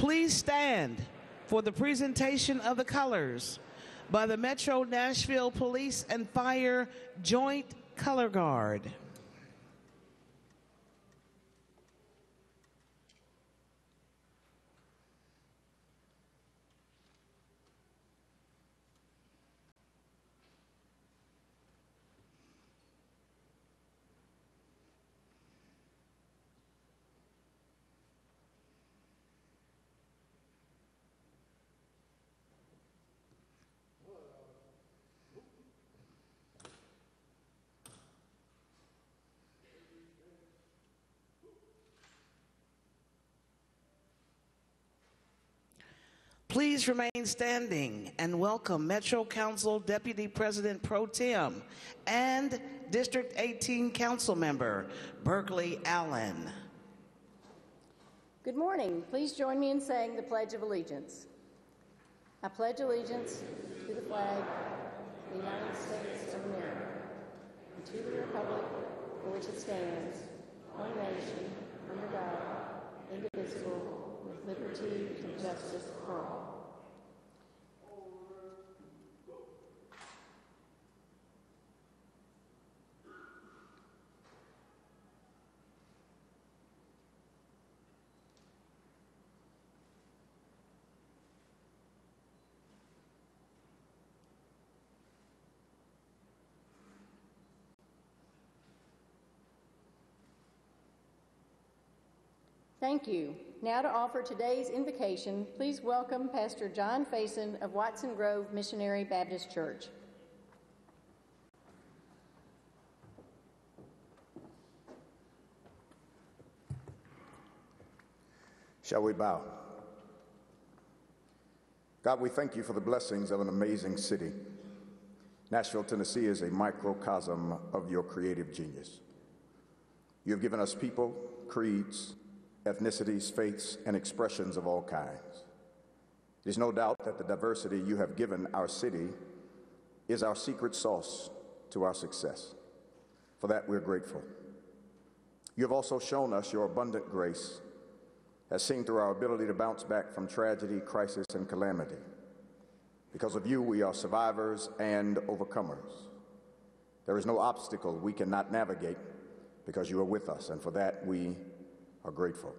Please stand for the presentation of the colors by the Metro Nashville Police and Fire Joint Color Guard. Please remain standing and welcome Metro Council Deputy President Pro Tem and District 18 Council Member Briley Allen. Good morning. Please join me in saying the Pledge of Allegiance. I pledge allegiance to the flag of the United States of America and to the republic for which it stands, one nation, under God, indivisible, with liberty and justice for all. Thank you. Now to offer today's invocation, please welcome Pastor John Faison of Watson Grove Missionary Baptist Church. Shall we bow? God, we thank you for the blessings of an amazing city. Nashville, Tennessee is a microcosm of your creative genius. You have given us people, creeds, ethnicities, faiths, and expressions of all kinds. There's no doubt that the diversity you have given our city is our secret sauce to our success. For that, we're grateful. You have also shown us your abundant grace, as seen through our ability to bounce back from tragedy, crisis, and calamity. Because of you, we are survivors and overcomers. There is no obstacle we cannot navigate because you are with us, and for that, we are grateful.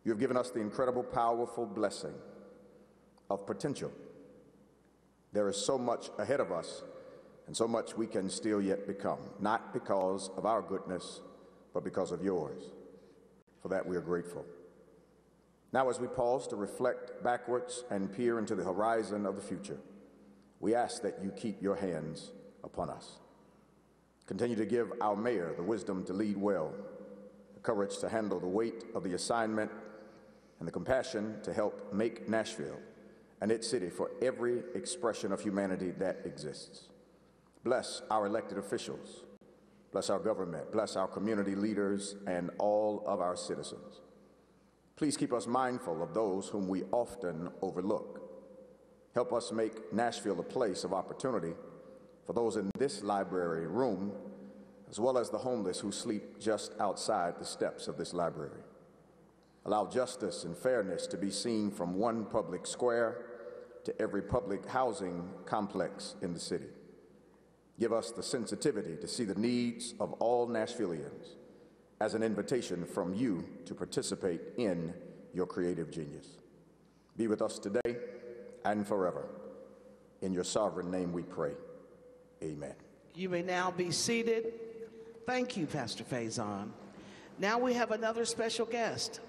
You have given us the incredible, powerful blessing of potential. There is so much ahead of us and so much we can still yet become, not because of our goodness, but because of yours. For that, we are grateful. Now, as we pause to reflect backwards and peer into the horizon of the future, we ask that you keep your hands upon us. Continue to give our mayor the wisdom to lead well, courage to handle the weight of the assignment, and the compassion to help make Nashville and its city for every expression of humanity that exists. Bless our elected officials, bless our government, bless our community leaders, and all of our citizens. Please keep us mindful of those whom we often overlook. Help us make Nashville a place of opportunity for those in this library room, as well as the homeless who sleep just outside the steps of this library. Allow justice and fairness to be seen from one public square to every public housing complex in the city. Give us the sensitivity to see the needs of all Nashvillians as an invitation from you to participate in your creative genius. Be with us today and forever. In your sovereign name we pray. Amen. You may now be seated. Thank you, Pastor Faison. Now we have another special guest.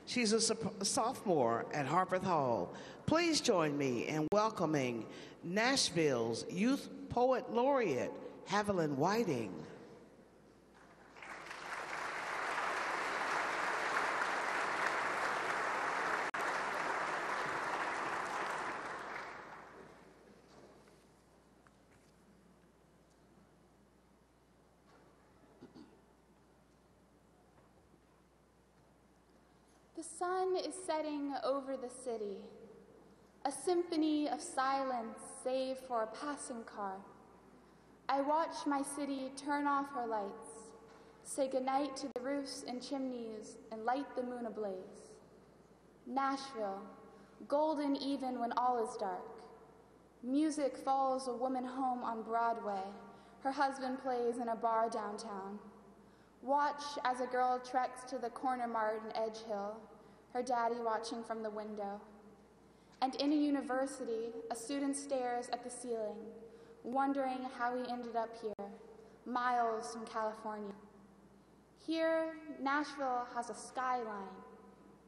She's a sophomore at Harpeth Hall. Please join me in welcoming Nashville's Youth Poet Laureate, Haviland Whiting. The sun is setting over the city, a symphony of silence save for a passing car. I watch my city turn off her lights, say goodnight to the roofs and chimneys, and light the moon ablaze. Nashville, golden even when all is dark. Music follows a woman home on Broadway. Her husband plays in a bar downtown. Watch as a girl treks to the corner mart in Edge Hill, her daddy watching from the window. And in a university, a student stares at the ceiling, wondering how he ended up here, miles from California. Here, Nashville has a skyline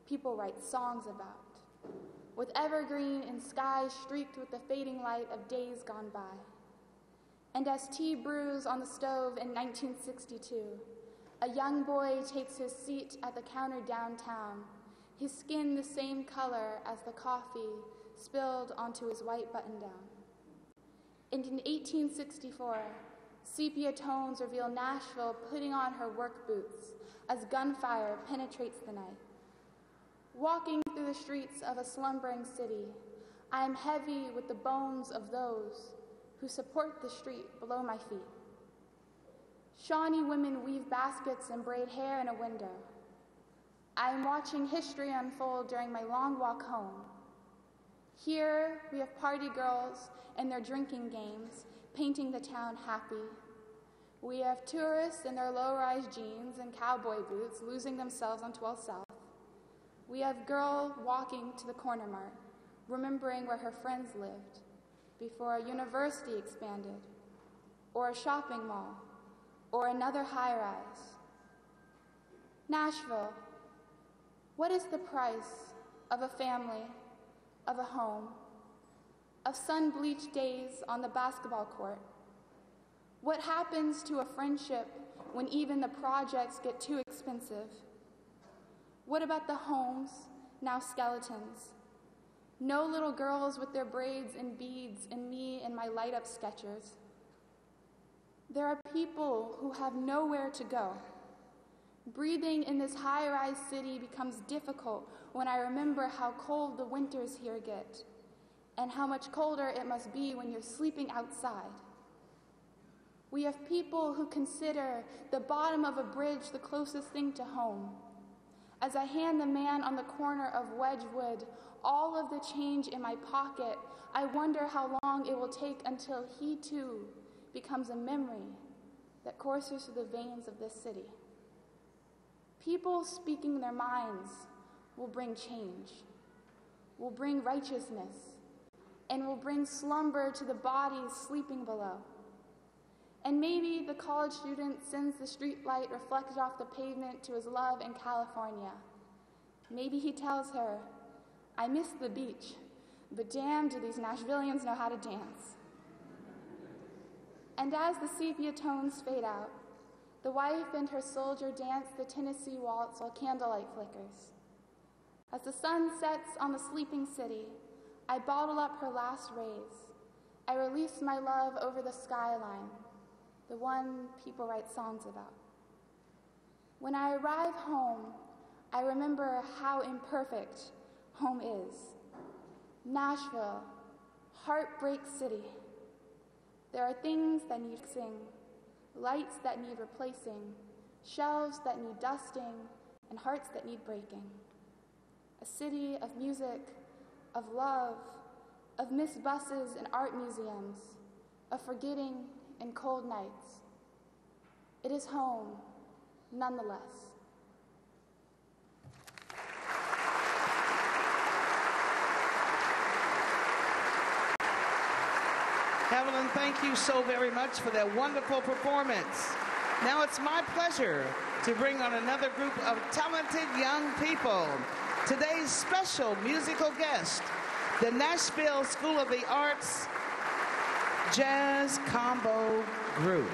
people write songs about, with evergreen and skies streaked with the fading light of days gone by. And as tea brews on the stove in 1962, a young boy takes his seat at the counter downtown, his skin the same color as the coffee spilled onto his white button-down. And in 1864, sepia tones reveal Nashville putting on her work boots as gunfire penetrates the night. Walking through the streets of a slumbering city, I am heavy with the bones of those who support the street below my feet. Shawnee women weave baskets and braid hair in a window. I am watching history unfold during my long walk home. Here we have party girls and their drinking games, painting the town happy. We have tourists in their low-rise jeans and cowboy boots losing themselves on 12th South. We have girl walking to the corner mart, remembering where her friends lived before a university expanded, or a shopping mall, or another high-rise. Nashville, what is the price of a family, of a home, of sun-bleached days on the basketball court? What happens to a friendship when even the projects get too expensive? What about the homes, now skeletons? No little girls with their braids and beads and me in my light-up Skechers. There are people who have nowhere to go. Breathing in this high-rise city becomes difficult when I remember how cold the winters here get and how much colder it must be when you're sleeping outside. We have people who consider the bottom of a bridge the closest thing to home. As I hand the man on the corner of Wedgwood all of the change in my pocket, I wonder how long it will take until he too becomes a memory that courses through the veins of this city. People speaking their minds will bring change, will bring righteousness, and will bring slumber to the bodies sleeping below. And maybe the college student sends the streetlight reflected off the pavement to his love in California. Maybe he tells her, I miss the beach, but damn do these Nashvillians know how to dance. And as the sepia tones fade out, the wife and her soldier dance the Tennessee waltz while candlelight flickers. As the sun sets on the sleeping city, I bottle up her last rays. I release my love over the skyline, the one people write songs about. When I arrive home, I remember how imperfect home is. Nashville, heartbreak city. There are things that need fixing, lights that need replacing, shelves that need dusting, and hearts that need breaking. A city of music, of love, of missed buses and art museums, of forgetting and cold nights. It is home, nonetheless. Evelyn, thank you so very much for that wonderful performance. Now it's my pleasure to bring on another group of talented young people. Today's special musical guest, the Nashville School of the Arts Jazz Combo Group.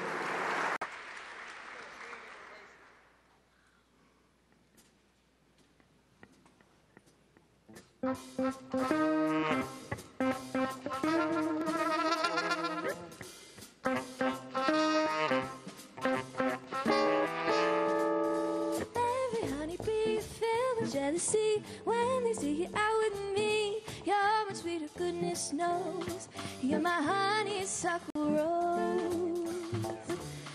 Jealousy when they see you out with me. You're much sweeter, goodness knows. You're my honeysuckle rose.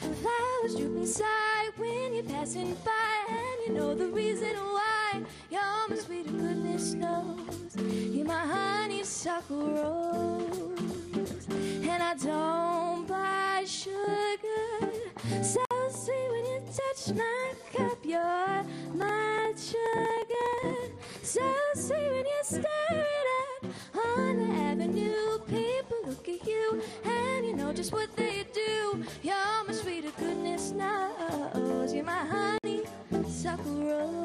Flowers droop inside when you're passing by, and you know the reason why. You're much sweeter, goodness knows. honeysuckle rose. And I don't buy sugar, so sweet when you touch my cup. You're my sugar, so sweet when you stir it up on the avenue. People look at you and you know just what they do. You're my sweeter goodness knows. You're my honeysuckle rose.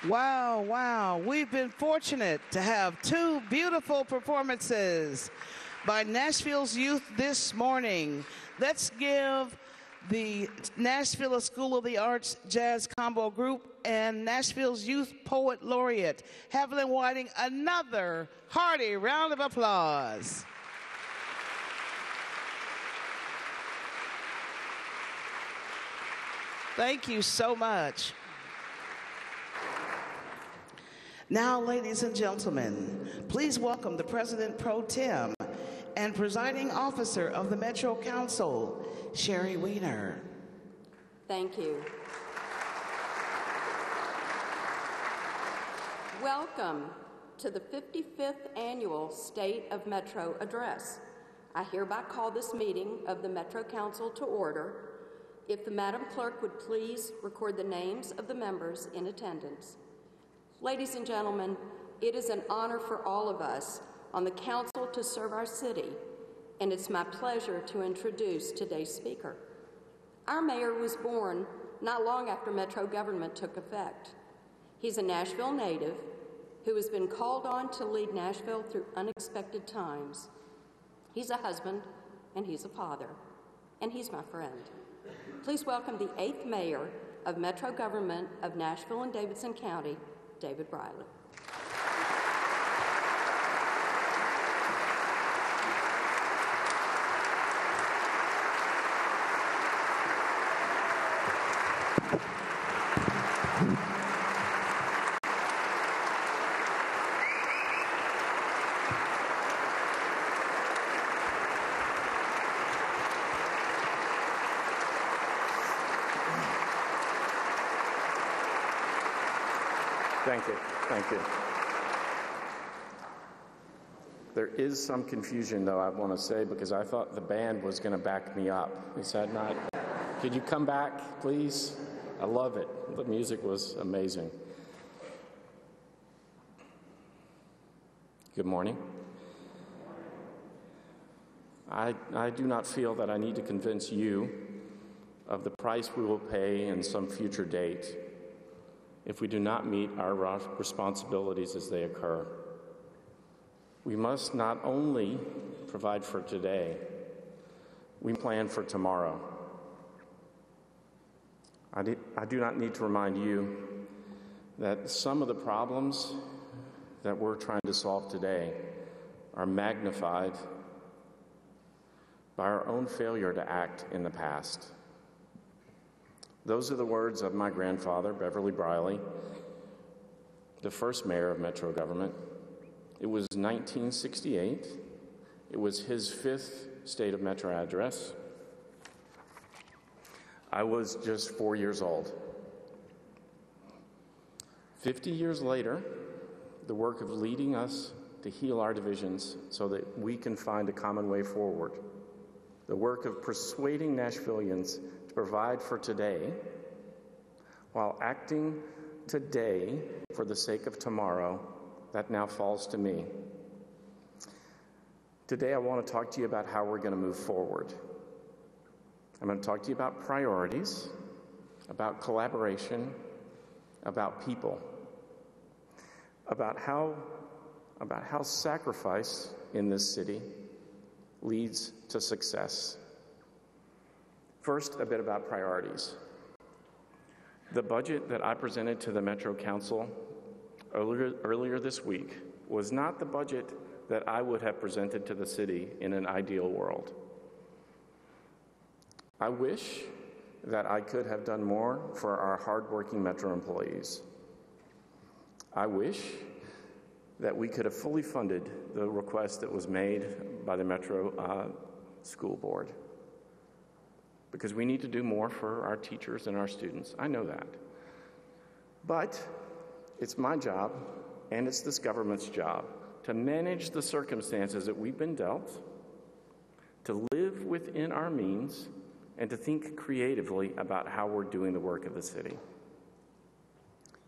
Wow, wow. We've been fortunate to have two beautiful performances by Nashville's youth this morning. Let's give the Nashville School of the Arts Jazz Combo Group and Nashville's Youth Poet Laureate, Evelyn Whiting, another hearty round of applause. Thank you so much. Now, ladies and gentlemen, please welcome the President Pro Tem and Presiding Officer of the Metro Council, Sherry Weiner. Thank you. Welcome to the 55th Annual State of Metro Address. I hereby call this meeting of the Metro Council to order. If the Madam Clerk would please record the names of the members in attendance. Ladies and gentlemen, it is an honor for all of us on the Council to serve our city, and it's my pleasure to introduce today's speaker. Our mayor was born not long after Metro government took effect. He's a Nashville native who has been called on to lead Nashville through unexpected times. He's a husband, and he's a father, and he's my friend. Please welcome the 8th mayor of Metro government of Nashville and Davidson County, David Briley. Thank you. Thank you. There is some confusion, though, I want to say, because I thought the band was going to back me up. Is that not? Could you come back, please? I love it. The music was amazing. Good morning. I do not feel that I need to convince you of the price we will pay in some future date if we do not meet our responsibilities as they occur. We must not only provide for today, we plan for tomorrow. I do not need to remind you that some of the problems that we're trying to solve today are magnified by our own failure to act in the past. Those are the words of my grandfather, Beverly Briley, the first mayor of Metro government. It was 1968. It was his 5th State of Metro address. I was just 4 years old. 50 years later, the work of leading us to heal our divisions so that we can find a common way forward, the work of persuading Nashvillians to provide for today while acting today for the sake of tomorrow, that now falls to me. Today I want to talk to you about how we're going to move forward. I'm going to talk to you about priorities, about collaboration, about people, about how sacrifice in this city leads to success. First, a bit about priorities. The budget that I presented to the Metro Council earlier this week was not the budget that I would have presented to the city in an ideal world. I wish that I could have done more for our hardworking Metro employees. I wish that we could have fully funded the request that was made by the Metro School Board, because we need to do more for our teachers and our students. I know that. But it's my job, and it's this government's job, to manage the circumstances that we've been dealt, to live within our means, and to think creatively about how we're doing the work of the city.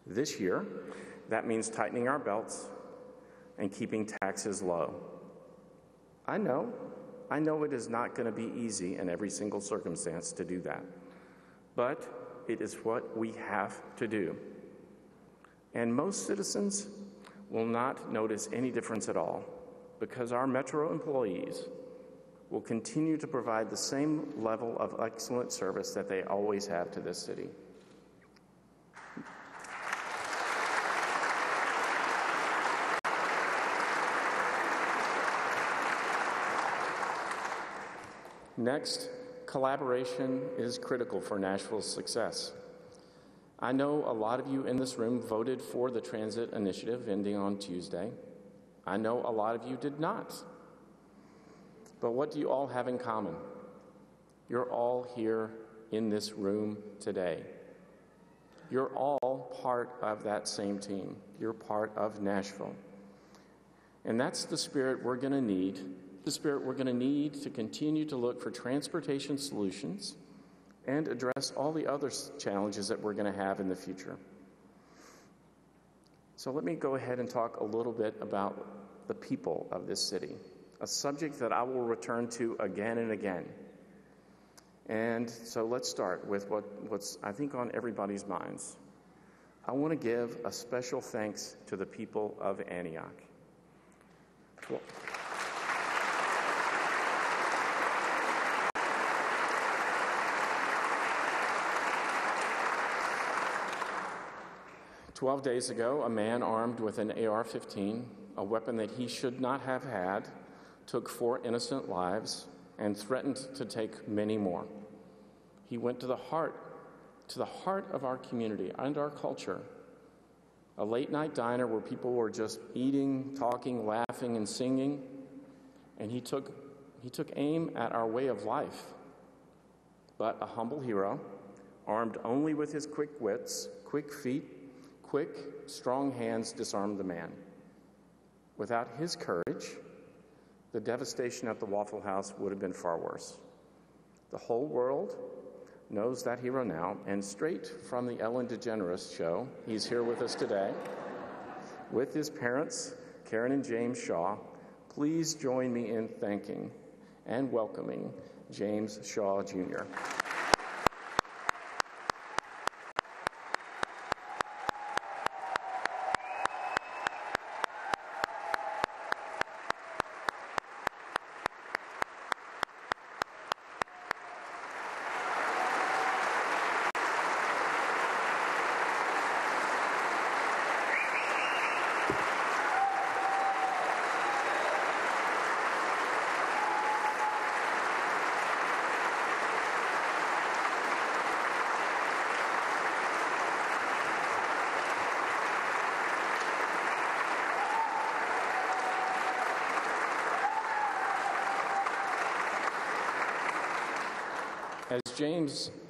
This year, that means tightening our belts and keeping taxes low. I know it is not going to be easy in every single circumstance to do that, but it is what we have to do. And most citizens will not notice any difference at all because our Metro employees will continue to provide the same level of excellent service that they always have to this city. Next, collaboration is critical for Nashville's success. I know a lot of you in this room voted for the transit initiative ending on Tuesday. I know a lot of you did not. But what do you all have in common? You're all here in this room today. You're all part of that same team. You're part of Nashville. And that's the spirit we're going to need. The spirit we're going to need to continue to look for transportation solutions and address all the other challenges that we're going to have in the future. So let me go ahead and talk a little bit about the people of this city, a subject that I will return to again and again. And so let's start with what's I think on everybody's minds. I want to give a special thanks to the people of Antioch. 12 days ago, a man armed with an AR-15, a weapon that he should not have had, took 4 innocent lives and threatened to take many more. He went to the heart of our community and our culture, a late-night diner where people were just eating, talking, laughing, and singing, and he took aim at our way of life. But a humble hero, armed only with his quick wits, quick feet, quick, strong hands, disarmed the man. Without his courage, the devastation at the Waffle House would have been far worse. The whole world knows that hero now, and straight from the Ellen DeGeneres show, he's here with us today with his parents, Karen and James Shaw. Please join me in thanking and welcoming James Shaw, Jr.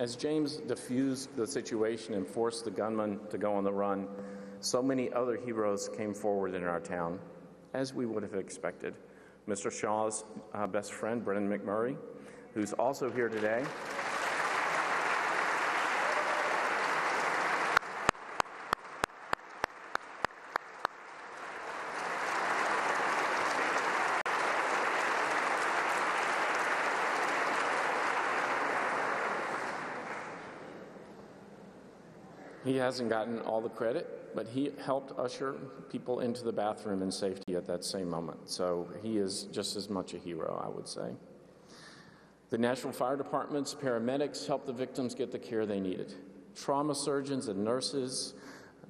As James diffused the situation and forced the gunman to go on the run, so many other heroes came forward in our town, as we would have expected. Mr. Shaw's best friend, Brendan McMurray, who's also here today. He hasn't gotten all the credit, but he helped usher people into the bathroom in safety at that same moment. So he is just as much a hero, I would say. The Nashville Fire Department's paramedics helped the victims get the care they needed. Trauma surgeons and nurses,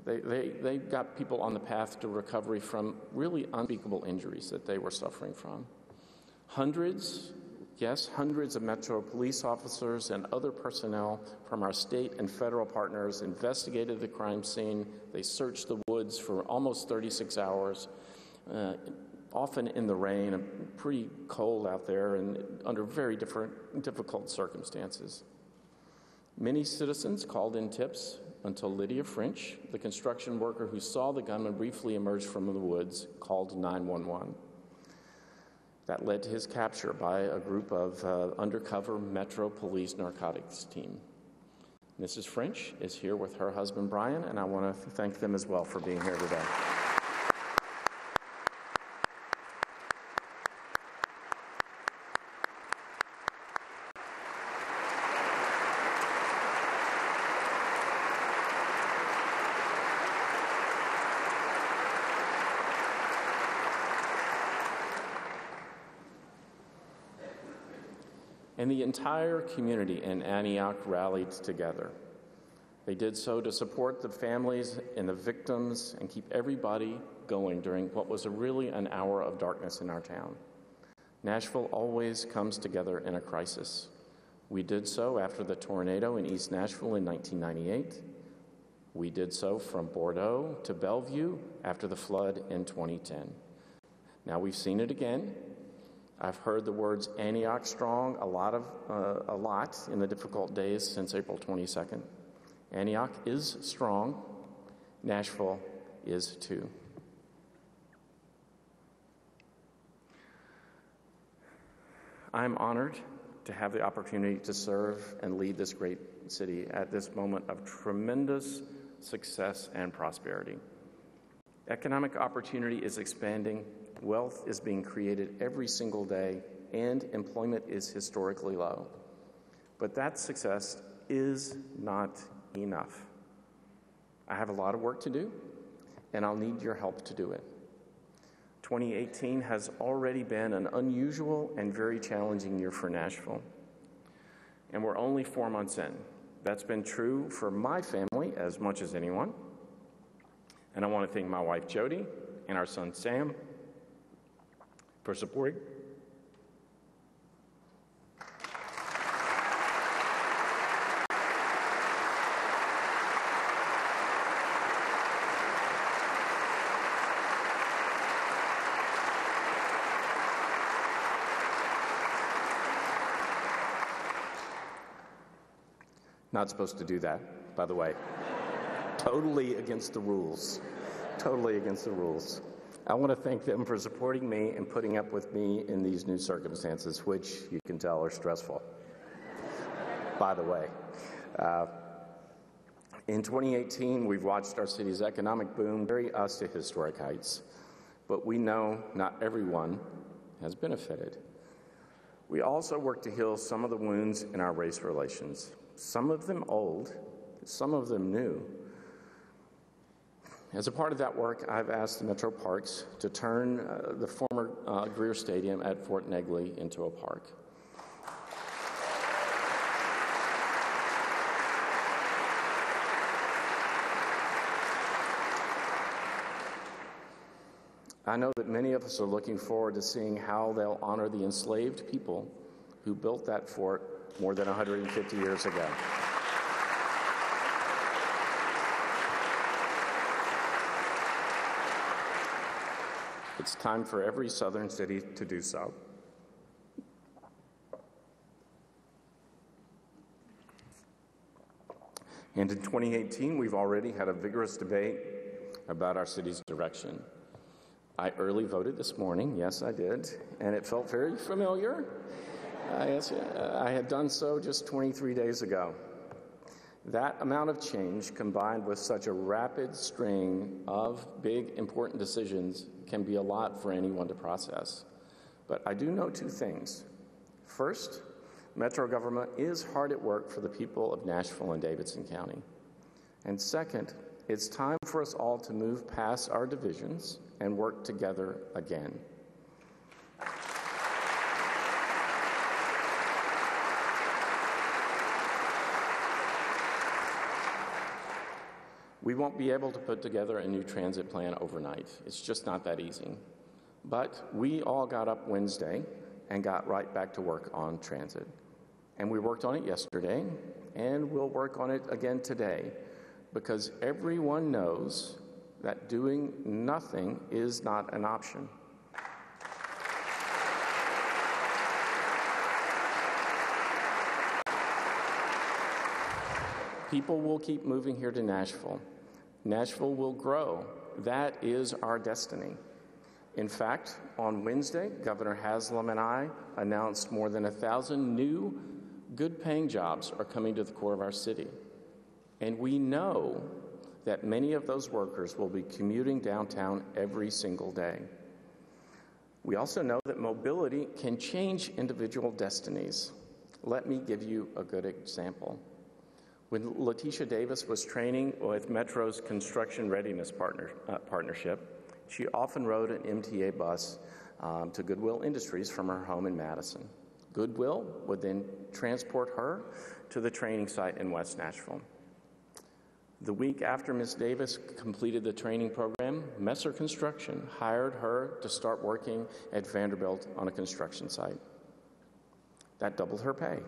they got people on the path to recovery from really unspeakable injuries that they were suffering from. Hundreds of Metro police officers and other personnel from our state and federal partners investigated the crime scene. They searched the woods for almost 36 hours, often in the rain, pretty cold out there, and under very difficult circumstances. Many citizens called in tips until Lydia French, the construction worker who saw the gunman briefly emerge from the woods, called 911. That led to his capture by a group of undercover Metro Police narcotics team. Mrs. French is here with her husband, Brian, and I want to thank them as well for being here today. and the entire community in Antioch rallied together. They did so to support the families and the victims and keep everybody going during what was really an hour of darkness in our town. Nashville always comes together in a crisis. We did so after the tornado in East Nashville in 1998. We did so from Bordeaux to Bellevue after the flood in 2010. Now we've seen it again. I've heard the words Antioch strong a lot in the difficult days since April 22nd. Antioch is strong. Nashville is too. I'm honored to have the opportunity to serve and lead this great city at this moment of tremendous success and prosperity. Economic opportunity is expanding, wealth is being created every single day, and employment is historically low. But that success is not enough. I have a lot of work to do, and I'll need your help to do it. 2018 has already been an unusual and very challenging year for Nashville, and we're only 4 months in. That's been true for my family as much as anyone, and I want to thank my wife Jody and our son Sam for supporting. Not supposed to do that, by the way. Totally against the rules. Totally against the rules. I want to thank them for supporting me and putting up with me in these new circumstances, which you can tell are stressful, by the way. In 2018, we've watched our city's economic boom carry us to historic heights, but we know not everyone has benefited. We also work to heal some of the wounds in our race relations. Some of them old, some of them new. As a part of that work, I've asked the Metro Parks to turn the former Greer Stadium at Fort Negley into a park. I know that many of us are looking forward to seeing how they'll honor the enslaved people who built that fort more than 150 years ago. It's time for every southern city to do so. And in 2018, we've already had a vigorous debate about our city's direction. I early voted this morning, yes I did, and it felt very familiar. I had done so just 23 days ago. That amount of change, combined with such a rapid string of big, important decisions, can be a lot for anyone to process. But I do know two things. First, Metro government is hard at work for the people of Nashville and Davidson County. And second, it's time for us all to move past our divisions and work together again. We won't be able to put together a new transit plan overnight. It's just not that easy. But we all got up Wednesday and got right back to work on transit. And we worked on it yesterday, and we'll work on it again today, because everyone knows that doing nothing is not an option. People will keep moving here to Nashville. Nashville will grow. That is our destiny. In fact, on Wednesday, Governor Haslam and I announced more than 1,000 new good-paying jobs are coming to the core of our city. And we know that many of those workers will be commuting downtown every single day. We also know that mobility can change individual destinies. Let me give you a good example. When Letitia Davis was training with Metro's Construction Readiness Partnership, she often rode an MTA bus to Goodwill Industries from her home in Madison. Goodwill would then transport her to the training site in West Nashville. The week after Ms. Davis completed the training program, Messer Construction hired her to start working at Vanderbilt on a construction site. That doubled her pay.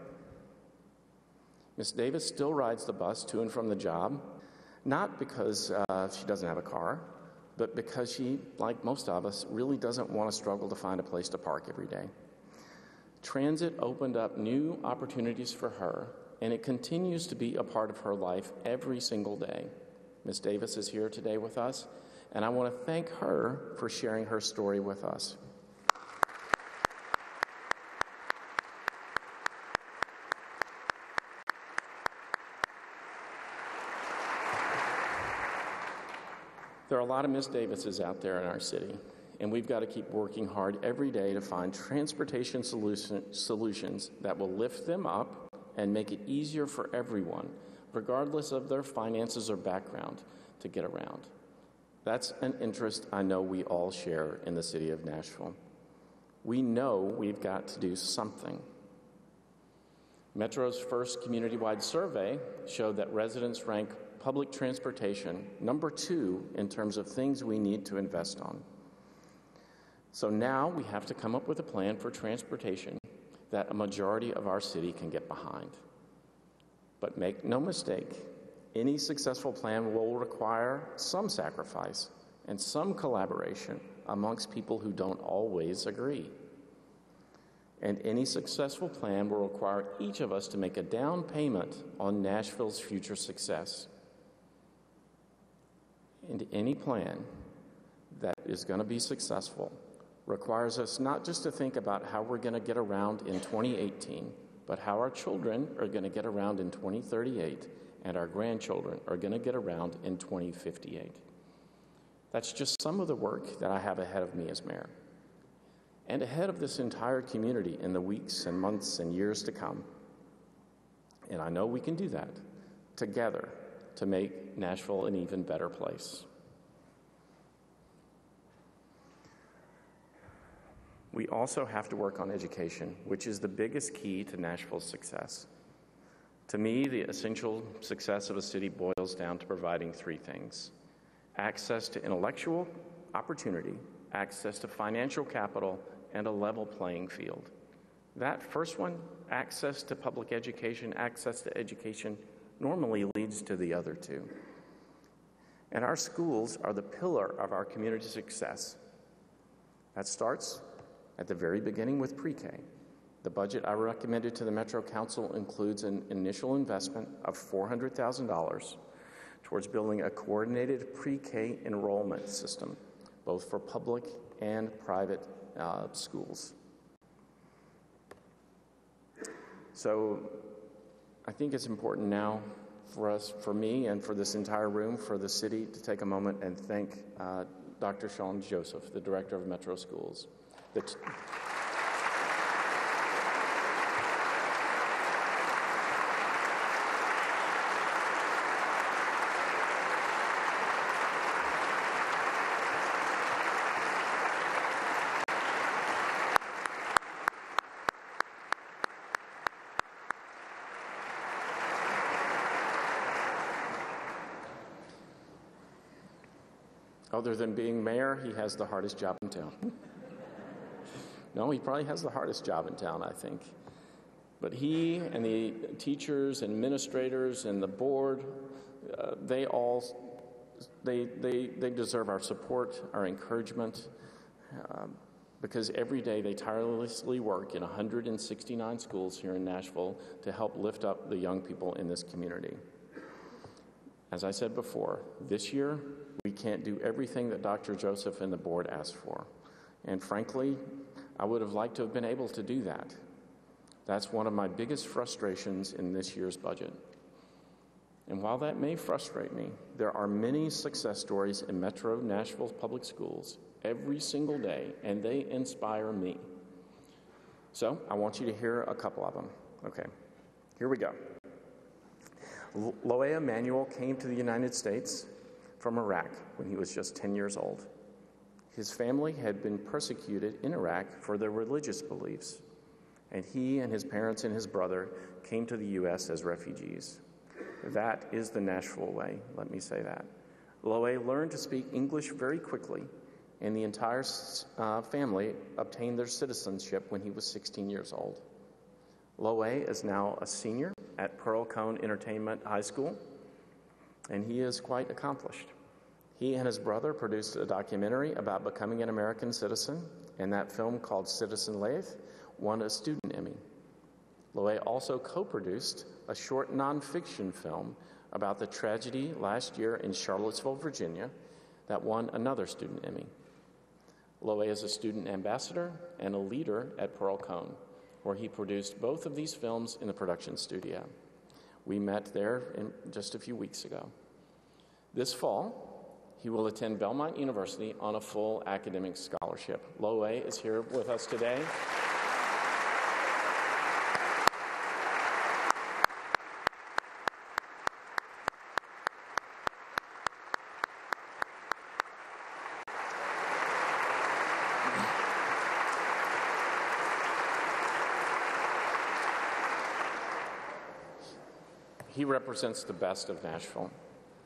Ms. Davis still rides the bus to and from the job, not because she doesn't have a car, but because she, like most of us, really doesn't want to struggle to find a place to park every day. Transit opened up new opportunities for her, and it continues to be a part of her life every single day. Ms. Davis is here today with us, and I want to thank her for sharing her story with us. There are a lot of Ms. Davises out there in our city, and we've got to keep working hard every day to find transportation solutions that will lift them up and make it easier for everyone, regardless of their finances or background, to get around. That's an interest I know we all share in the city of Nashville. We know we've got to do something. Metro's first community-wide survey showed that residents rank public transportation number 2 in terms of things we need to invest on. So now we have to come up with a plan for transportation that a majority of our city can get behind. But make no mistake, any successful plan will require some sacrifice and some collaboration amongst people who don't always agree. And any successful plan will require each of us to make a down payment on Nashville's future success. And any plan that is going to be successful requires us not just to think about how we're going to get around in 2018, but how our children are going to get around in 2038, and our grandchildren are going to get around in 2058. That's just some of the work that I have ahead of me as mayor, and ahead of this entire community in the weeks and months and years to come. And I know we can do that together to make Nashville an even better place. We also have to work on education, which is the biggest key to Nashville's success. To me, the essential success of a city boils down to providing 3 things: access to intellectual opportunity, access to financial capital, and a level playing field. That first one, access to public education, access to education, normally leads to the other 2. And our schools are the pillar of our community success. That starts at the very beginning with pre-K. The budget I recommended to the Metro Council includes an initial investment of $400,000 towards building a coordinated pre-K enrollment system, both for public and private schools. So I think it's important now for us, for me, and for this entire room, for the city, to take a moment and thank Dr. Sean Joseph, the director of Metro Schools. Other than being mayor, he has the hardest job in town. No, he probably has the hardest job in town, I think. But he and the teachers and administrators and the board, they deserve our support, our encouragement, because every day they tirelessly work in 169 schools here in Nashville to help lift up the young people in this community. As I said before, this year we can't do everything that Dr. Joseph and the board asked for. And frankly, I would have liked to have been able to do that. That's one of my biggest frustrations in this year's budget. And while that may frustrate me, there are many success stories in Metro Nashville's public schools every single day, and they inspire me. So I want you to hear a couple of them. Okay, here we go. Loea Manuel came to the United States from Iraq when he was just 10 years old. His family had been persecuted in Iraq for their religious beliefs, and he and his parents and his brother came to the U.S. as refugees. That is the Nashville way, let me say that. Loe learned to speak English very quickly, and the entire family obtained their citizenship when he was 16 years old. Loe is now a senior at Pearl Cone Entertainment High School, and he is quite accomplished. He and his brother produced a documentary about becoming an American citizen, and that film, called Citizen Laith, won a student Emmy. Loe also co-produced a short nonfiction film about the tragedy last year in Charlottesville, Virginia, that won another student Emmy. Loe is a student ambassador and a leader at Pearl Cone, where he produced both of these films in the production studio. We met there just a few weeks ago. This fall, he will attend Belmont University on a full academic scholarship. Loe is here with us today. He represents the best of Nashville,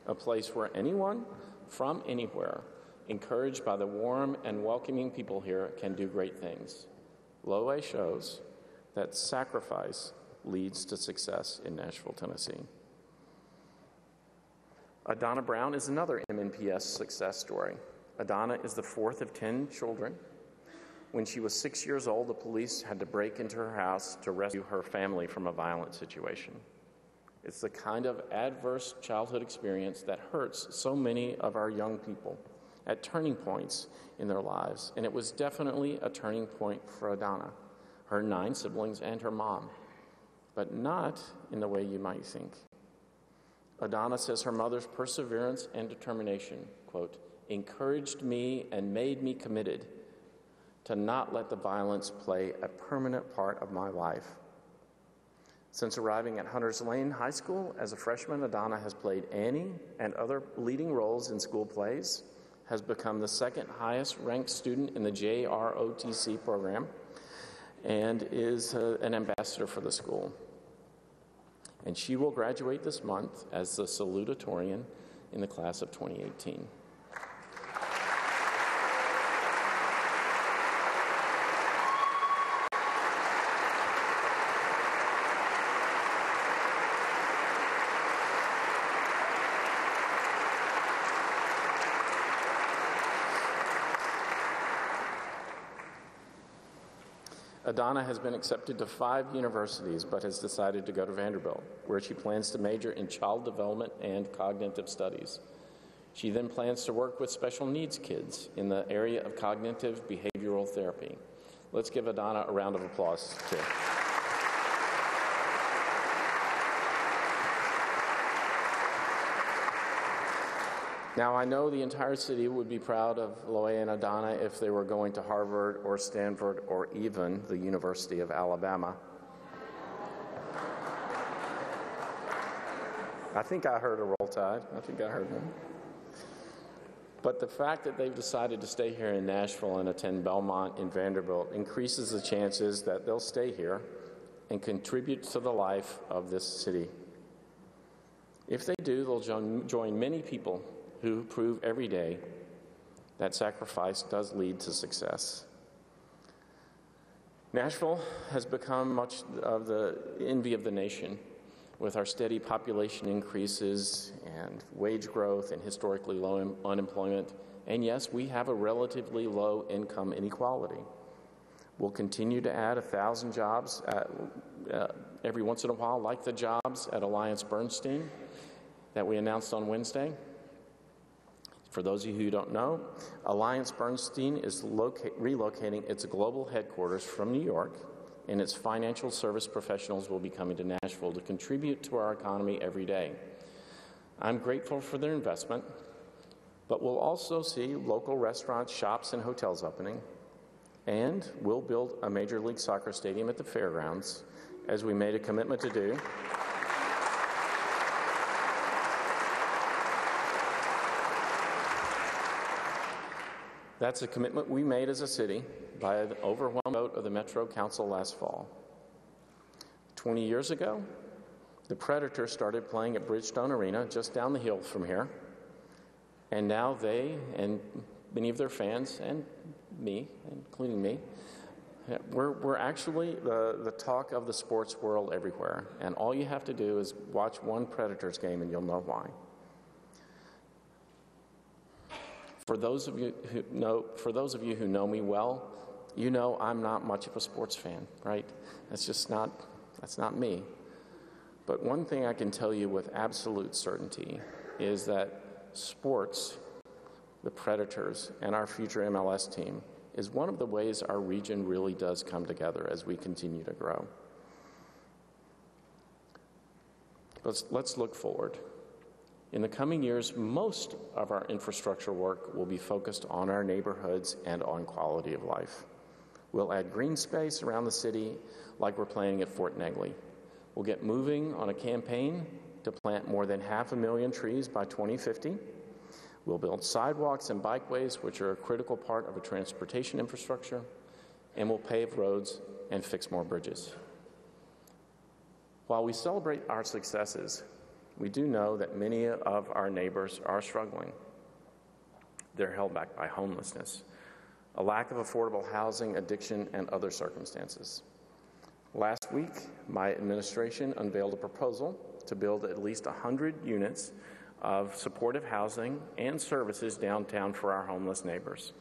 a place where anyone from anywhere, encouraged by the warm and welcoming people here, can do great things. Loe shows that sacrifice leads to success in Nashville, Tennessee. Adana Brown is another MNPS success story. Adana is the fourth of 10 children. When she was 6 years old, the police had to break into her house to rescue her family from a violent situation. It's the kind of adverse childhood experience that hurts so many of our young people at turning points in their lives. And it was definitely a turning point for Adana, her 9 siblings, and her mom, but not in the way you might think. Adana says her mother's perseverance and determination, quote, encouraged me and made me committed to not let the violence play a permanent part of my life. Since arriving at Hunters Lane High School as a freshman, Adana has played Annie and other leading roles in school plays, has become the second highest ranked student in the JROTC program, and is an ambassador for the school. And she will graduate this month as the salutatorian in the class of 2018. Adana has been accepted to 5 universities, but has decided to go to Vanderbilt, where she plans to major in child development and cognitive studies. She then plans to work with special needs kids in the area of cognitive behavioral therapy. Let's give Adana a round of applause, too. Now, I know the entire city would be proud of Loe and Adana if they were going to Harvard or Stanford or even the University of Alabama. I think I heard a Roll Tide. I think I heard one. But the fact that they've decided to stay here in Nashville and attend Belmont and Vanderbilt increases the chances that they'll stay here and contribute to the life of this city. If they do, they'll join many people who prove every day that sacrifice does lead to success. Nashville has become much of the envy of the nation, with our steady population increases and wage growth and historically low unemployment. And yes, we have a relatively low income inequality. We'll continue to add 1,000 jobs every once in a while, like the jobs at Alliance Bernstein that we announced on Wednesday. For those of you who don't know, Alliance Bernstein is relocating its global headquarters from New York, and its financial service professionals will be coming to Nashville to contribute to our economy every day. I'm grateful for their investment, but we'll also see local restaurants, shops, and hotels opening, and we'll build a Major League Soccer stadium at the fairgrounds, as we made a commitment to do. That's a commitment we made as a city by an overwhelming vote of the Metro Council last fall. 20 years ago, the Predators started playing at Bridgestone Arena just down the hill from here. And now they and many of their fans, and me, including me, we're actually the talk of the sports world everywhere. And all you have to do is watch one Predators game and you'll know why. For those of you who know me well, you know I'm not much of a sports fan, right? That's not me. But one thing I can tell you with absolute certainty is that sports, the Predators, and our future MLS team is one of the ways our region really does come together as we continue to grow. Let's look forward. In the coming years, most of our infrastructure work will be focused on our neighborhoods and on quality of life. We'll add green space around the city like we're planning at Fort Negley. We'll get moving on a campaign to plant more than 500,000 trees by 2050. We'll build sidewalks and bikeways, which are a critical part of a transportation infrastructure, and we'll pave roads and fix more bridges. While we celebrate our successes, we do know that many of our neighbors are struggling. They're held back by homelessness, a lack of affordable housing, addiction, and other circumstances. Last week, my administration unveiled a proposal to build at least 100 units of supportive housing and services downtown for our homeless neighbors.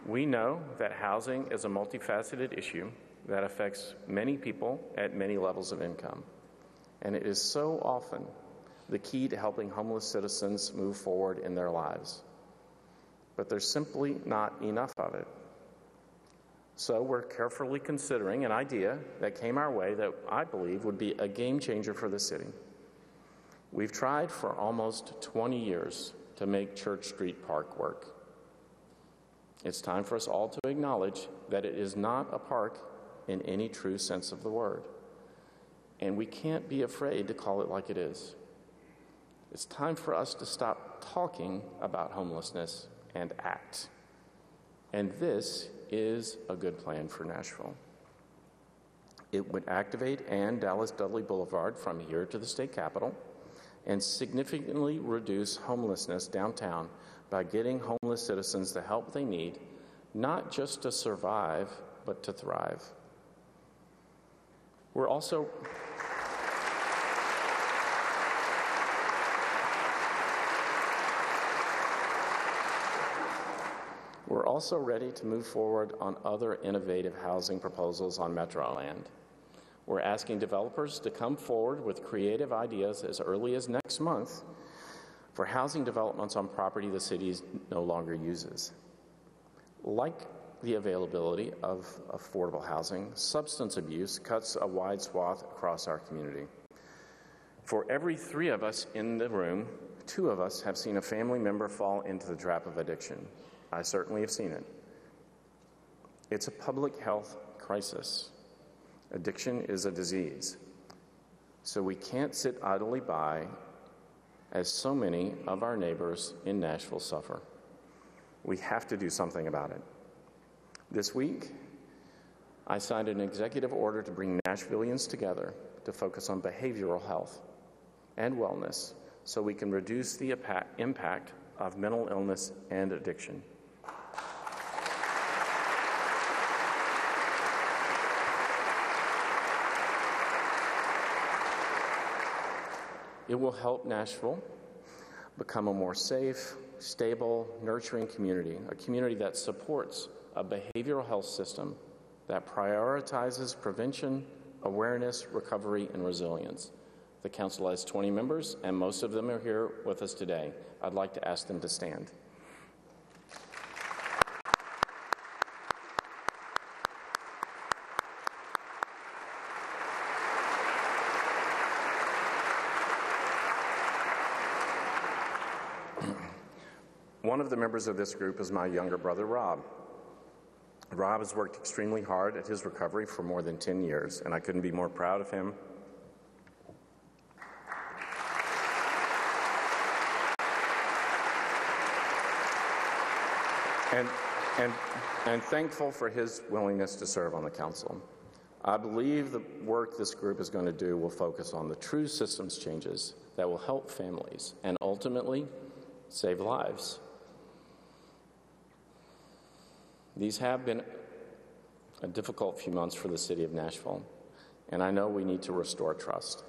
We know that housing is a multifaceted issue that affects many people at many levels of income, and it is so often the key to helping homeless citizens move forward in their lives. But there's simply not enough of it. So we're carefully considering an idea that came our way that I believe would be a game changer for the city. We've tried for almost 20 years to make Church Street Park work. It's time for us all to acknowledge that it is not a park in any true sense of the word. And we can't be afraid to call it like it is. It's time for us to stop talking about homelessness and act. And this is a good plan for Nashville. It would activate Ann Dallas Dudley Boulevard from here to the state capitol and significantly reduce homelessness downtown by getting homeless citizens the help they need, not just to survive, but to thrive. We're also ready to move forward on other innovative housing proposals on Metro land. We're asking developers to come forward with creative ideas as early as next month for housing developments on property the city no longer uses. Like the availability of affordable housing, substance abuse cuts a wide swath across our community. For every 3 of us in the room, 2 of us have seen a family member fall into the trap of addiction. I certainly have seen it. It's a public health crisis. Addiction is a disease. So we can't sit idly by as so many of our neighbors in Nashville suffer. We have to do something about it. This week, I signed an executive order to bring Nashvillians together to focus on behavioral health and wellness so we can reduce the impact of mental illness and addiction. It will help Nashville become a more safe, stable, nurturing community, a community that supports a behavioral health system that prioritizes prevention, awareness, recovery, and resilience. The council has 20 members, and most of them are here with us today. I'd like to ask them to stand. One of the members of this group is my younger brother, Rob. Rob has worked extremely hard at his recovery for more than 10 years, and I couldn't be more proud of him. and thankful for his willingness to serve on the council. I believe the work this group is going to do will focus on the true systems changes that will help families and ultimately save lives. These have been a difficult few months for the city of Nashville, and I know we need to restore trust.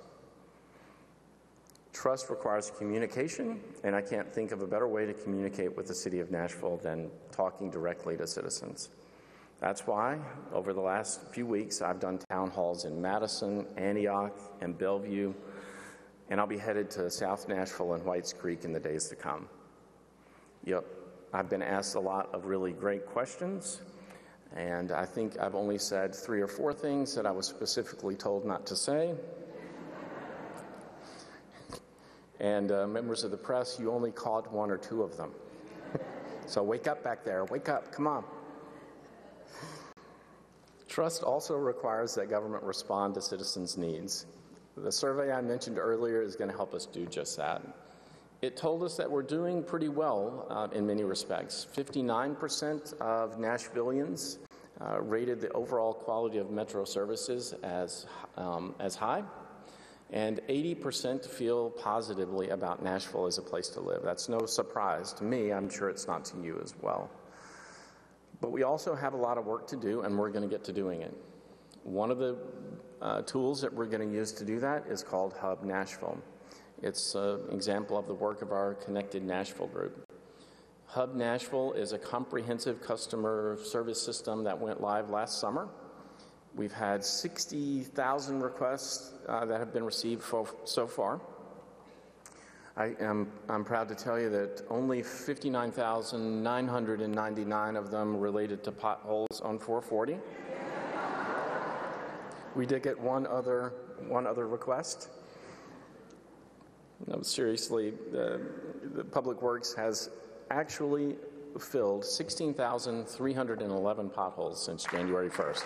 Trust requires communication, and I can't think of a better way to communicate with the city of Nashville than talking directly to citizens. That's why, over the last few weeks, I've done town halls in Madison, Antioch, and Bellevue, and I'll be headed to South Nashville and Whites Creek in the days to come. Yep, I've been asked a lot of really great questions, and I think I've only said 3 or 4 things that I was specifically told not to say. And members of the press, you only caught 1 or 2 of them. So wake up back there, wake up, come on. Trust also requires that government respond to citizens' needs. The survey I mentioned earlier is going to help us do just that. It told us that we're doing pretty well in many respects. 59% of Nashvillians rated the overall quality of metro services as high, and 80% feel positively about Nashville as a place to live. That's no surprise to me. I'm sure it's not to you as well. But we also have a lot of work to do, and we're going to get to doing it. One of the tools that we're going to use to do that is called Hub Nashville. It's an example of the work of our Connected Nashville group. Hub Nashville is a comprehensive customer service system that went live last summer. We've had 60,000 requests that have been received so far. I'm proud to tell you that only 59,999 of them related to potholes on 440. We did get one other request. No, seriously, the Public Works has actually filled 16,311 potholes since January 1st.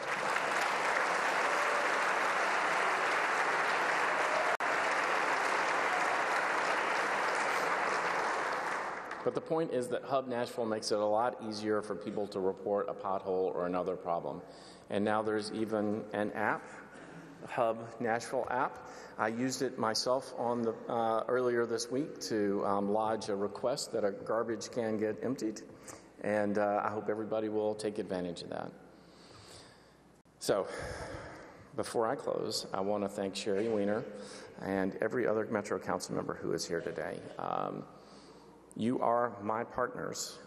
But the point is that Hub Nashville makes it a lot easier for people to report a pothole or another problem. And now there's even an app, Hub Nashville app. I used it myself on the earlier this week to lodge a request that a garbage can get emptied, and I hope everybody will take advantage of that. So, before I close, I want to thank Sherry Weiner and every other Metro Council member who is here today. You are my partners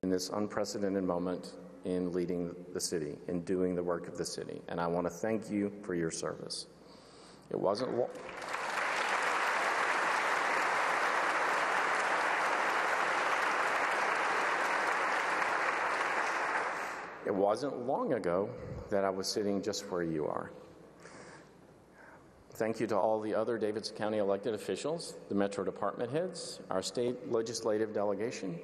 in this unprecedented moment in leading the city, in doing the work of the city, and I want to thank you for your service. It wasn't long ago that I was sitting just where you are. Thank you to all the other Davidson County elected officials, the Metro department heads, our state legislative delegation.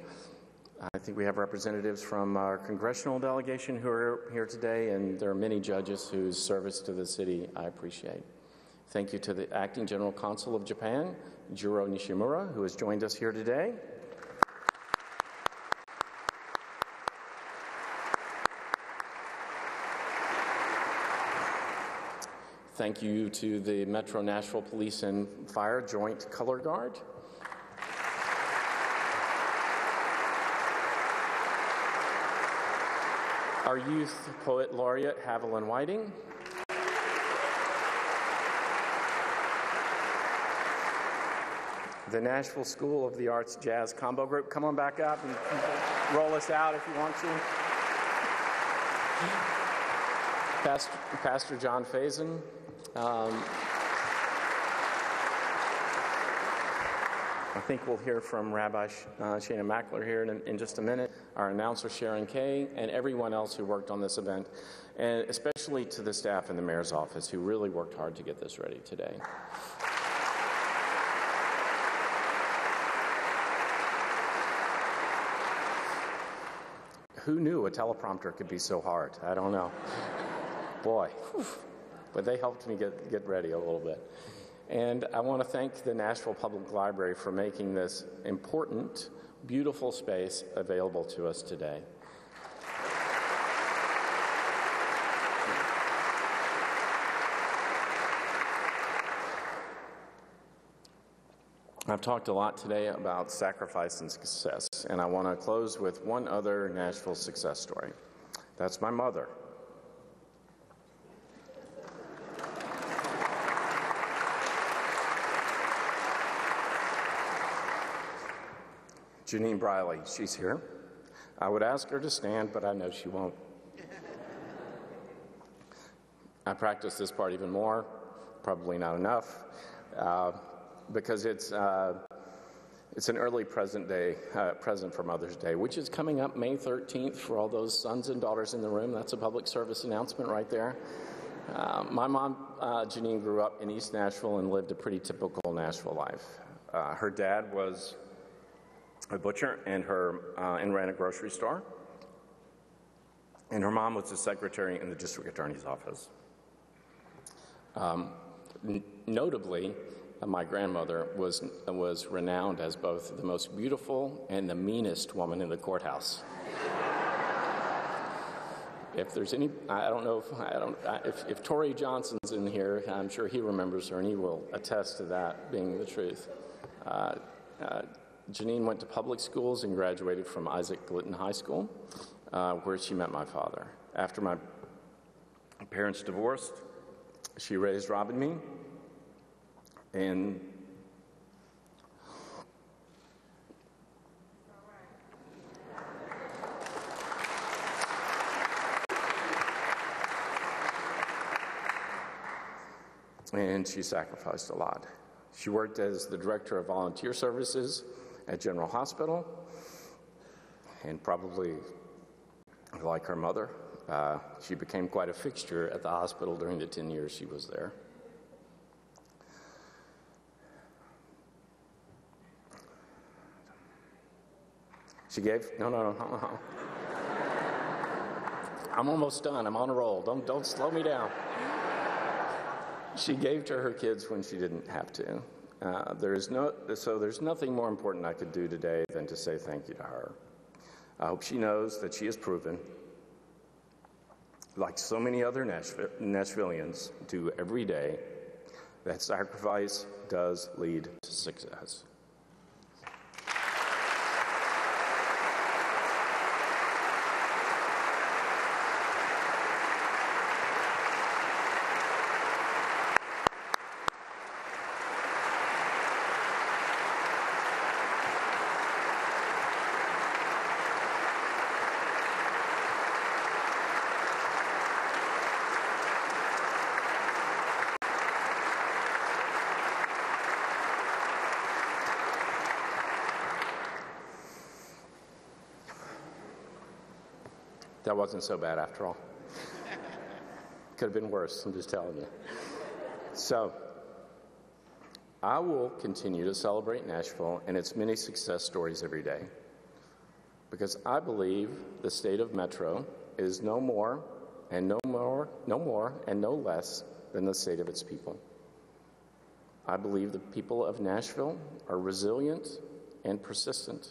I think we have representatives from our congressional delegation who are here today, and there are many judges whose service to the city I appreciate. Thank you to the Acting General Consul of Japan, Jiro Nishimura, who has joined us here today. Thank you to the Metro Nashville Police and Fire Joint Color Guard. Our youth poet laureate, Haviland Whiting. The Nashville School of the Arts Jazz Combo Group. Come on back up and roll us out if you want to. Pastor John Faison. I think we'll hear from Rabbi Shana Mackler here in just a minute, our announcer Sharon Kay, and everyone else who worked on this event, and especially to the staff in the mayor's office who really worked hard to get this ready today. Who knew a teleprompter could be so hard? I don't know. Boy, but they helped me get ready a little bit. And I want to thank the Nashville Public Library for making this important beautiful space available to us today. I've talked a lot today about sacrifice and success, and I want to close with one other Nashville success story. That's my mother. Janine Briley, she's here. I would ask her to stand, but I know she won't. I practice this part even more, probably not enough, because it's an early present for Mother's Day, which is coming up May 13th for all those sons and daughters in the room. That's a public service announcement right there. My mom, Janine, grew up in East Nashville and lived a pretty typical Nashville life. Her dad was a butcher and ran a grocery store. And her mom was a secretary in the district attorney's office. Notably, my grandmother was renowned as both the most beautiful and the meanest woman in the courthouse. If there's any, if Torrey Johnson's in here, I'm sure he remembers her and he will attest to that being the truth. Janine went to public schools and graduated from Isaac Glidden High School, where she met my father. After my parents divorced, she raised Rob and me, and she sacrificed a lot. She worked as the director of volunteer services at General Hospital, and probably like her mother, she became quite a fixture at the hospital during the 10 years she was there. She gave, no. I'm almost done. I'm on a roll. Don't slow me down. She gave to her kids when she didn't have to. There's nothing more important I could do today than to say thank you to her. I hope she knows that she has proven, like so many other Nashvillians do every day, that sacrifice does lead to success. That wasn't so bad after all. Could have been worse, I'm just telling you. So, I will continue to celebrate Nashville and its many success stories every day, because I believe the state of Metro is no more and no less than the state of its people. I believe the people of Nashville are resilient and persistent.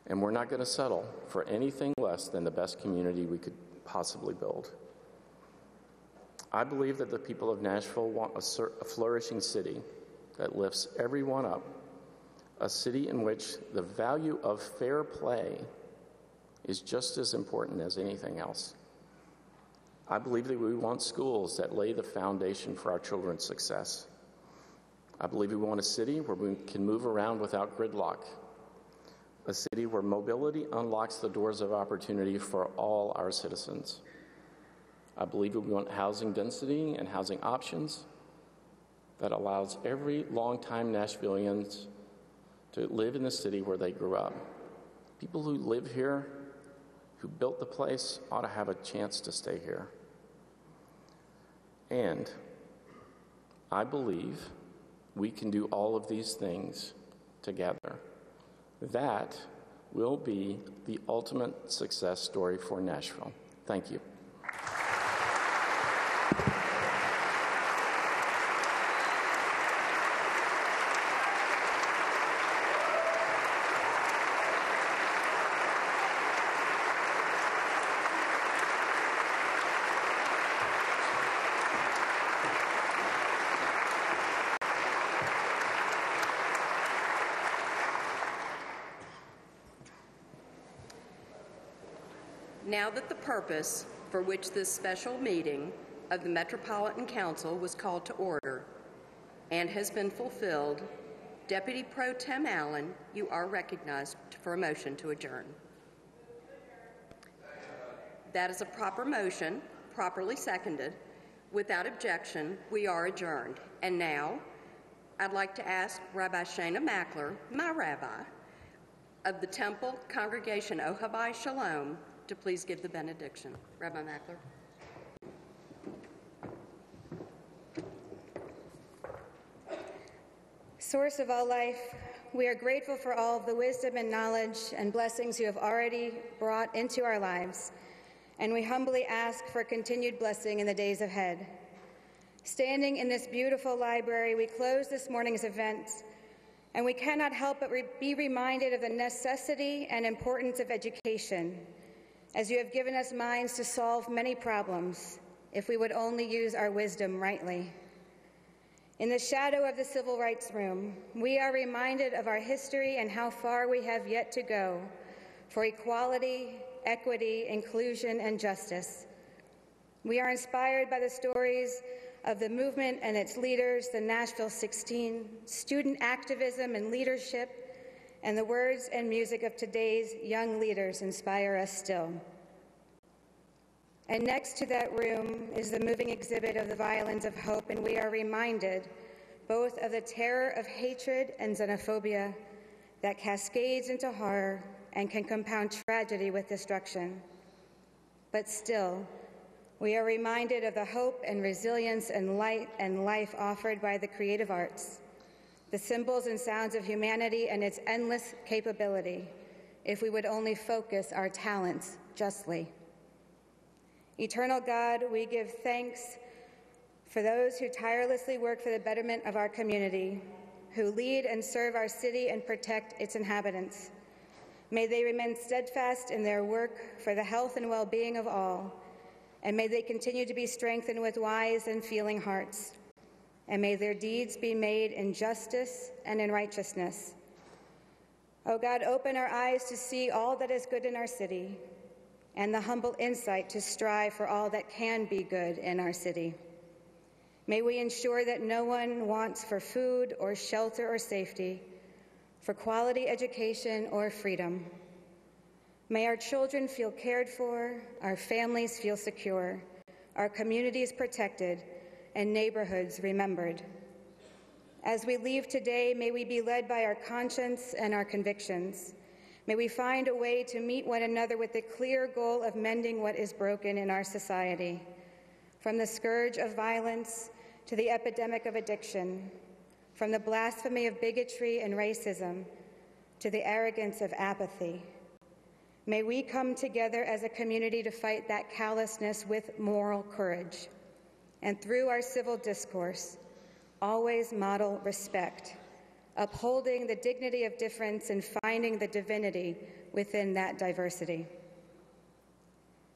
And we're not going to settle for anything less than the best community we could possibly build. I believe that the people of Nashville want a flourishing city that lifts everyone up, a city in which the value of fair play is just as important as anything else. I believe that we want schools that lay the foundation for our children's success. I believe we want a city where we can move around without gridlock, a city where mobility unlocks the doors of opportunity for all our citizens. I believe we want housing density and housing options that allows every longtime Nashvillians to live in the city where they grew up. People who live here, who built the place, ought to have a chance to stay here. And I believe we can do all of these things together. That will be the ultimate success story for Nashville. Thank you. Now that the purpose for which this special meeting of the Metropolitan Council was called to order and has been fulfilled, Deputy Pro Tem Allen, you are recognized for a motion to adjourn. That is a proper motion, properly seconded. Without objection, we are adjourned. And now, I'd like to ask Rabbi Shana Mackler, my rabbi, of the Temple Congregation Ohabai Shalom, to please give the benediction. Rabbi Mackler. Source of all life, we are grateful for all of the wisdom and knowledge and blessings you have already brought into our lives, and we humbly ask for continued blessing in the days ahead. Standing in this beautiful library, we close this morning's event, and we cannot help but be reminded of the necessity and importance of education, as you have given us minds to solve many problems if we would only use our wisdom rightly. In the shadow of the Civil Rights Room, we are reminded of our history and how far we have yet to go for equality, equity, inclusion, and justice. We are inspired by the stories of the movement and its leaders, the Nashville 16, student activism and leadership, and the words and music of today's young leaders inspire us still. And next to that room is the moving exhibit of the violins of hope, and we are reminded both of the terror of hatred and xenophobia that cascades into horror and can compound tragedy with destruction. But still, we are reminded of the hope and resilience and light and life offered by the creative arts, the symbols and sounds of humanity and its endless capability, if we would only focus our talents justly. Eternal God, we give thanks for those who tirelessly work for the betterment of our community, who lead and serve our city and protect its inhabitants. May they remain steadfast in their work for the health and well-being of all, and may they continue to be strengthened with wise and feeling hearts. And may their deeds be made in justice and in righteousness. O God, open our eyes to see all that is good in our city, and the humble insight to strive for all that can be good in our city. May we ensure that no one wants for food or shelter or safety, for quality education or freedom. May our children feel cared for, our families feel secure, our communities protected, and neighborhoods remembered. As we leave today, may we be led by our conscience and our convictions. May we find a way to meet one another with the clear goal of mending what is broken in our society, from the scourge of violence to the epidemic of addiction, from the blasphemy of bigotry and racism to the arrogance of apathy. May we come together as a community to fight that callousness with moral courage, and through our civil discourse, always model respect, upholding the dignity of difference and finding the divinity within that diversity.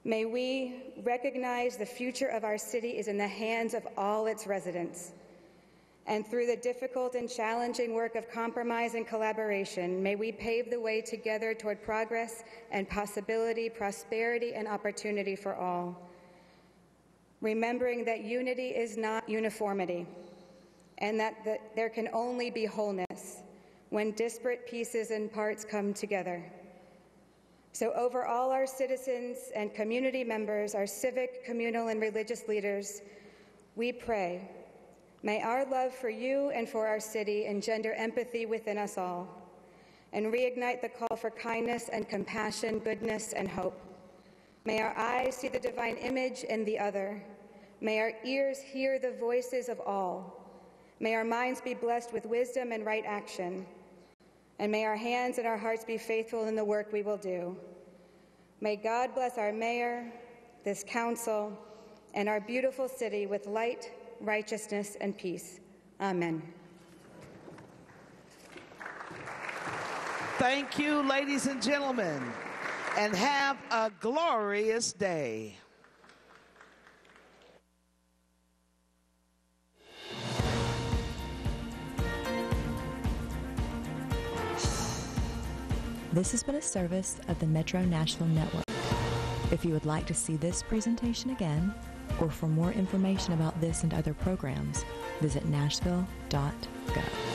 May we recognize the future of our city is in the hands of all its residents. And through the difficult and challenging work of compromise and collaboration, may we pave the way together toward progress and possibility, prosperity, and opportunity for all. Remembering that unity is not uniformity, and that there can only be wholeness when disparate pieces and parts come together. So over all our citizens and community members, our civic, communal, and religious leaders, we pray, may our love for you and for our city engender empathy within us all, and reignite the call for kindness and compassion, goodness and hope. May our eyes see the divine image in the other. May our ears hear the voices of all. May our minds be blessed with wisdom and right action. And may our hands and our hearts be faithful in the work we will do. May God bless our mayor, this council, and our beautiful city with light, righteousness, and peace. Amen. Thank you, ladies and gentlemen, and have a glorious day. This has been a service of the Metro Nashville Network. If you would like to see this presentation again, or for more information about this and other programs, visit nashville.gov.